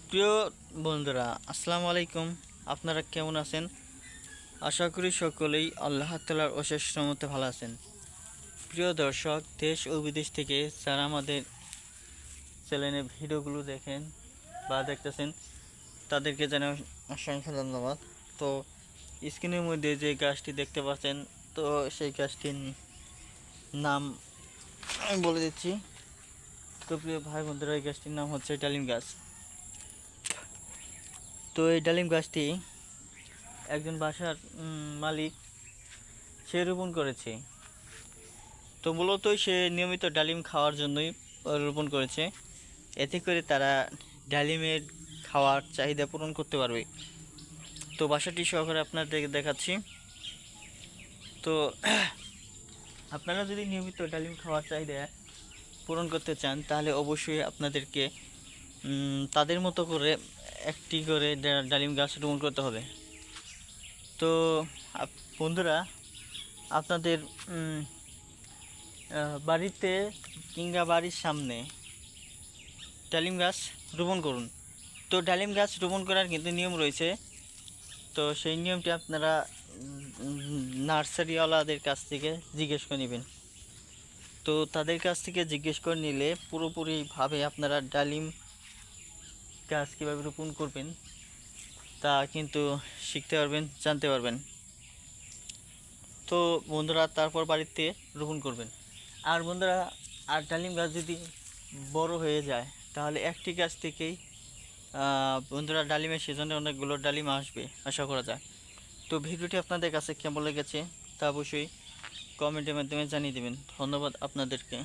প্রিয় বন্ধুরা, আসসালামু আলাইকুম। আপনারা কেমন আছেন? আশা করি সকলেই আল্লাহ তাআলার অশেষ রহমতে ভালো আছেন। প্রিয় দর্শক, দেশ ও বিদেশ থেকে যারা আমাদের চ্যানেলে ভিডিওগুলো দেখেন বা দেখতেছেন, তাদেরকে জানাই অসংখ্য ধন্যবাদ। তো স্ক্রিনের মধ্যে যে গাছটি দেখতে পাচ্ছেন, তো সেই গাছটির নাম আমি বলে দিচ্ছি। তো প্রিয় ভাই বন্ধুরা, এই গাছটির নাম হচ্ছে ডালিম গাছ। তো এই ডালিম গাছটি একজন বাসার মালিক সে রোপণ করেছে। তো মূলত সে নিয়মিত ডালিম খাওয়ার জন্যই রোপণ করেছে। এতে করে তারা ডালিমের খাওয়ার চাহিদা পূরণ করতে পারবে। তো বাসাটি সহকারে আপনাদেরকে দেখাচ্ছি। তো আপনারা যদি নিয়মিত ডালিম খাওয়ার চাহিদা পূরণ করতে চান, তাহলে অবশ্যই আপনাদেরকে তাদের মতো করে একটি করে ডালিম গাছ রোপণ করতে হবে। তো বন্ধুরা, আপনাদের বাড়িতে কিংবা বাড়ির সামনে ডালিম গাছ রোপণ করুন। তো ডালিম গাছ রোপণ করার কিন্তু নিয়ম রয়েছে। তো সেই নিয়মটি আপনারা নার্সারিওয়ালাদের কাছ থেকে জিজ্ঞেস করে নেবেন। তো তাদের কাছ থেকে জিজ্ঞেস করে নিলে পুরোপুরিভাবে আপনারা ডালিম গাছ কীভাবে রোপণ করবেন তা কিন্তু শিখতে পারবেন, জানতে পারবেন। তো বন্ধুরা, তারপর বাড়িতে রোপণ করবেন। আর বন্ধুরা, আর ডালিম গাছ যদি বড় হয়ে যায়, তাহলে একটি গাছ থেকেই বন্ধুরা ডালিমের সিজনে অনেকগুলো ডালিম আসবে আশা করা যায়। তো ভিডিওটি আপনাদের কাছে কেমন লেগেছে তা অবশ্যই কমেন্টের মাধ্যমে জানিয়ে দেবেন। ধন্যবাদ আপনাদেরকে।